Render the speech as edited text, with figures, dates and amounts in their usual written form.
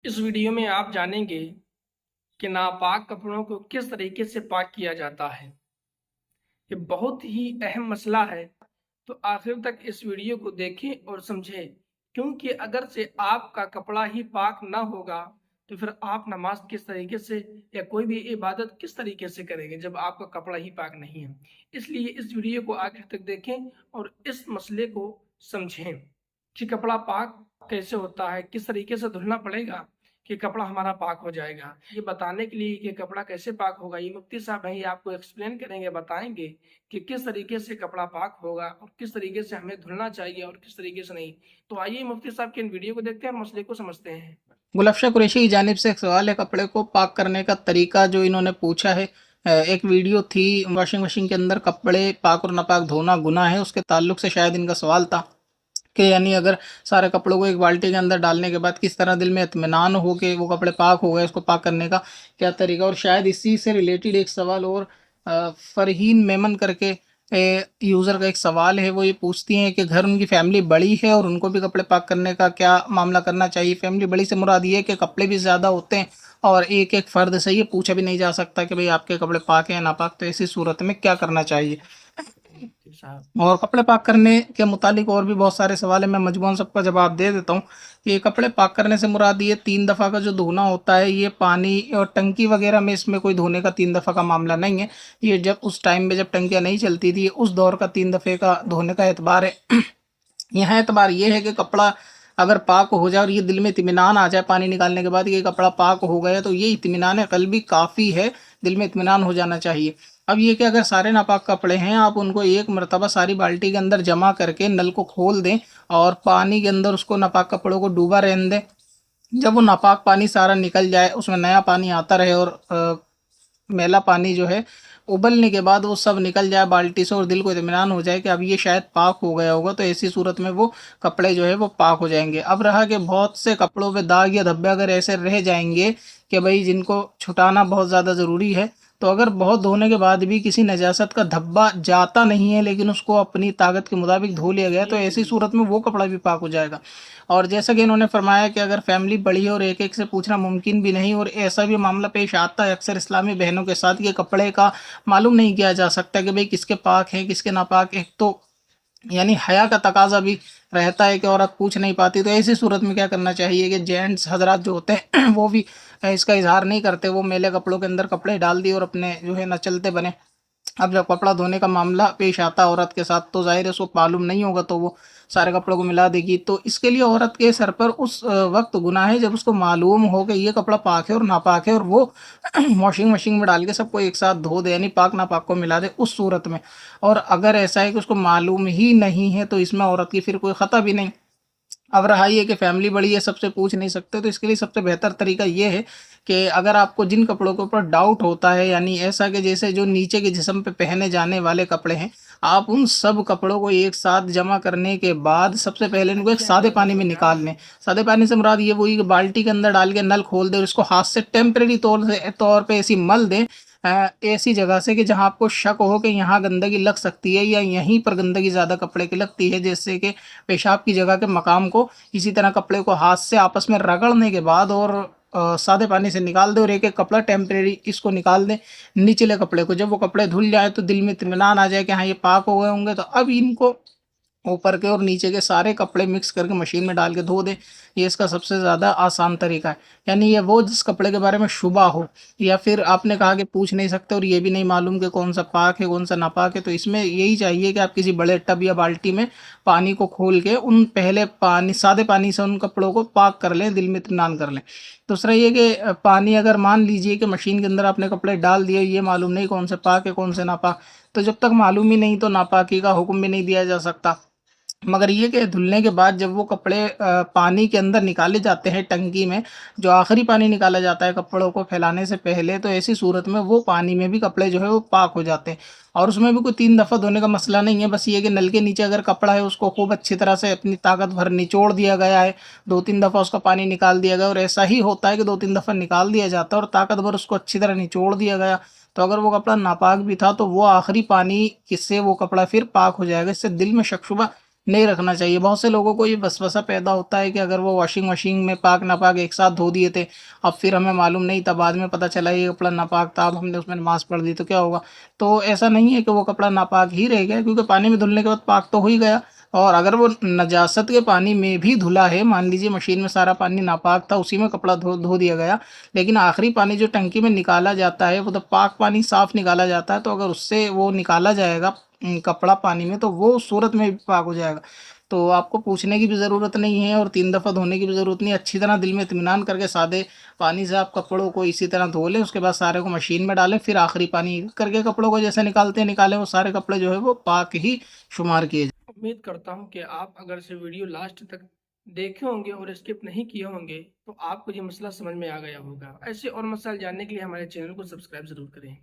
इस वीडियो में आप जानेंगे कि नापाक कपड़ों को किस तरीके से पाक किया जाता है। ये बहुत ही अहम मसला है, तो आखिर तक इस वीडियो को देखें और समझें, क्योंकि अगर से आपका कपड़ा ही पाक ना होगा तो फिर आप नमाज किस तरीके से या कोई भी इबादत किस तरीके से करेंगे जब आपका कपड़ा ही पाक नहीं है। इसलिए इस वीडियो को आखिर तक देखें और इस मसले को समझें कि कपड़ा पाक कैसे होता है, किस तरीके से धुलना पड़ेगा कि कपड़ा हमारा पाक हो जाएगा। ये बताने के लिए कि कपड़ा कैसे पाक होगा, ये मुफ्ती साहब हैं, ये आपको एक्सप्लेन करेंगे, बताएंगे कि किस तरीके से कपड़ा पाक होगा और किस तरीके से हमें धुलना चाहिए और किस तरीके से नहीं। तो आइए मुफ्ती साहब के इन वीडियो को देखते हैं और मसले को समझते हैं। गुलफशा कुरैशी की जानिब से एक सवाल है, कपड़े को पाक करने का तरीका जो इन्होंने पूछा है। एक वीडियो थी वॉशिंग मशीन के अंदर कपड़े पाक और नापाक धोना गुनाह है, उसके ताल्लुक से शायद इनका सवाल था कि यानी अगर सारे कपड़ों को एक बाल्टी के अंदर डालने के बाद किस तरह दिल में इत्मीनान हो कि वो कपड़े पाक हो गए, उसको पाक करने का क्या तरीका। और शायद इसी से रिलेटेड एक सवाल और फरहीन मेमन करके यूज़र का एक सवाल है, वो ये पूछती हैं कि घर उनकी फैमिली बड़ी है और उनको भी कपड़े पाक करने का क्या मामला करना चाहिए। फैमिली बड़ी से मुराद ये है कि कपड़े भी ज़्यादा होते हैं और एक एक फ़र्द से ये पूछा भी नहीं जा सकता कि भाई आपके कपड़े पाक हैं या नापाक, तो ऐसी सूरत में क्या करना चाहिए। मुफ्ती साहब, और कपड़े पाक करने के मुतालिक और भी बहुत सारे सवाल हैं, मैं मजमून सबका जवाब दे देता हूँ कि कपड़े पाक करने से मुराद ये 3 दफ़ा का जो धोना होता है, ये पानी और टंकी वगैरह में इसमें कोई धोने का 3 दफ़ा का मामला नहीं है। ये जब उस टाइम में जब टंकियाँ नहीं चलती थी उस दौर का 3 दफ़े का धोने का एतबार है। यहाँ एतबार ये है कि कपड़ा अगर पाक हो जाए और ये दिल में इत्मीनान आ जाए पानी निकालने के बाद कि ये कपड़ा पाक हो गया, तो ये इत्मीनान क़ल्बी काफ़ी है, दिल में इत्मीनान हो जाना चाहिए। अब ये कि अगर सारे नापाक कपड़े हैं, आप उनको एक मरतबा सारी बाल्टी के अंदर जमा करके नल को खोल दें और पानी के अंदर उसको नापाक कपड़ों को डूबा रहने दें। जब वो नापाक पानी सारा निकल जाए, उसमें नया पानी आता रहे और मैला पानी जो है उबलने के बाद वो सब निकल जाए बाल्टी से और दिल को इत्मीनान हो जाए कि अब ये शायद पाक हो गया होगा, तो ऐसी सूरत में वो कपड़े जो है वो पाक हो जाएंगे। अब रहा कि बहुत से कपड़ों पे दाग या धब्बे अगर ऐसे रह जाएंगे कि भाई जिनको छुटाना बहुत ज़्यादा ज़रूरी है, तो अगर बहुत धोने के बाद भी किसी नजासत का धब्बा जाता नहीं है लेकिन उसको अपनी ताकत के मुताबिक धो लिया गया, तो ऐसी सूरत में वो कपड़ा भी पाक हो जाएगा। और जैसा कि इन्होंने फरमाया कि अगर फैमिली बड़ी है और एक एक से पूछना मुमकिन भी नहीं, और ऐसा भी मामला पेश आता है अक्सर इस्लामी बहनों के साथ, ये कपड़े का मालूम नहीं किया जा सकता कि भाई किसके पाक हैं किसके नापाक। एक तो यानी हया का तकाजा भी रहता है कि औरत पूछ नहीं पाती, तो ऐसी सूरत में क्या करना चाहिए कि जेंट्स हजरात जो होते हैं वो भी इसका इजहार नहीं करते, वो मेले कपड़ों के अंदर कपड़े डाल दिए और अपने जो है न चलते बने। अब जब कपड़ा धोने का मामला पेश आता है औरत के साथ, तो ज़ाहिर है उसको मालूम नहीं होगा, तो वो सारे कपड़ों को मिला देगी, तो इसके लिए औरत के सर पर उस वक्त गुनाह है जब उसको मालूम हो कि ये कपड़ा पाक है और नापाक है, और वो वॉशिंग मशीन में डाल के सबको एक साथ धो दे, यानी पाक नापाक को मिला दे उस सूरत में। और अगर ऐसा है कि उसको मालूम ही नहीं है, तो इसमें औरत की फिर कोई ख़ता भी नहीं। अब रहा ये कि फैमिली बड़ी है, सबसे पूछ नहीं सकते, तो इसके लिए सबसे बेहतर तरीका ये है कि अगर आपको जिन कपड़ों के ऊपर डाउट होता है, यानी ऐसा कि जैसे जो नीचे के जिस्म पे पहने जाने वाले कपड़े हैं, आप उन सब कपड़ों को एक साथ जमा करने के बाद सबसे पहले इनको एक सादे पानी में निकाल लें। सादे पानी से मुराद ये वही कि बाल्टी के अंदर डाल के नल खोल दें और इसको हाथ से टेम्परेरी तौर पे ऐसी मल दें, ऐसी जगह से कि जहां आपको शक हो कि यहाँ गंदगी लग सकती है या यहीं पर गंदगी ज़्यादा कपड़े की लगती है, जैसे कि पेशाब की जगह के मकाम को। इसी तरह कपड़े को हाथ से आपस में रगड़ने के बाद और सादे पानी से निकाल दें और एक एक कपड़ा टेम्परेरी इसको निकाल दें निचले कपड़े को। जब वो कपड़े धुल जाए तो दिल में इत्मीनान आ जाए कि हाँ ये पाक हो गए होंगे, तो अब इनको ऊपर के और नीचे के सारे कपड़े मिक्स करके मशीन में डाल के धो दें। ये इसका सबसे ज़्यादा आसान तरीका है। यानी ये वो जिस कपड़े के बारे में शुबा हो, या फिर आपने कहा कि पूछ नहीं सकते और ये भी नहीं मालूम कि कौन सा पाक है कौन सा नापाक है, तो इसमें यही चाहिए कि आप किसी बड़े टब या बाल्टी में पानी को खोल के उन पहले पानी सादे पानी से उन कपड़ों को पाक कर लें, दिल में इत्मीनान कर लें। दूसरा ये कि पानी अगर मान लीजिए कि मशीन के अंदर आपने कपड़े डाल दिए, ये मालूम नहीं कौन से पाक है कौन से नापाक, तो जब तक मालूम ही नहीं तो नापाकी का हुक्म भी नहीं दिया जा सकता। मगर ये कि धुलने के बाद जब वो कपड़े पानी के अंदर निकाले जाते हैं टंकी में, जो आखिरी पानी निकाला जाता है कपड़ों को फैलाने से पहले, तो ऐसी सूरत में वो पानी में भी कपड़े जो है वो पाक हो जाते हैं। और उसमें भी कोई 3 दफ़ा धोने का मसला नहीं है, बस ये कि नल के नीचे अगर कपड़ा है उसको खूब अच्छी तरह से अपनी ताकत भर निचोड़ दिया गया है, 2-3 दफ़ा उसका पानी निकाल दिया गया, और ऐसा ही होता है कि 2-3 दफ़ा निकाल दिया जाता है और ताकत भर उसको अच्छी तरह निचोड़ दिया गया, तो अगर वो कपड़ा नापाक भी था तो वो आखिरी पानी किससे वो कपड़ा फिर पाक हो जाएगा। इससे दिल में शक शुबा नहीं रखना चाहिए। बहुत से लोगों को ये वसवसा पैदा होता है कि अगर वो वॉशिंग मशीन में पाक नापाक एक साथ धो दिए थे, अब फिर हमें मालूम नहीं था, बाद में पता चला ये कपड़ा नापाक था, अब हमने उसमें नमाज पढ़ ली तो क्या होगा। तो ऐसा नहीं है कि वो कपड़ा नापाक ही रह गया, क्योंकि पानी में धुलने के बाद पाक तो हो ही गया। और अगर वो नजासत के पानी में भी धुला है, मान लीजिए मशीन में सारा पानी नापाक था, उसी में कपड़ा धो धो दिया गया, लेकिन आखिरी पानी जो टंकी में निकाला जाता है वो तो पाक पानी साफ निकाला जाता है, तो अगर उससे वो निकाला जाएगा कपड़ा पानी में, तो वो सूरत में भी पाक हो जाएगा। तो आपको पूछने की भी ज़रूरत नहीं है और 3 दफ़ा धोने की भी ज़रूरत नहीं है। अच्छी तरह दिल में इत्मीनान करके सादे पानी से आप कपड़ों को इसी तरह धो लें, उसके बाद सारे को मशीन में डालें, फिर आखिरी पानी करके कपड़ों को जैसे निकालते हैं निकालें, वो सारे कपड़े जो है वो पाक ही शुमार किए जाएँ। उम्मीद करता हूँ कि आप अगर से वीडियो लास्ट तक देखे होंगे और स्किप नहीं किए होंगे तो आपको ये मसला समझ में आ गया होगा। ऐसे और मसाइल जानने के लिए हमारे चैनल को सब्सक्राइब जरूर करें।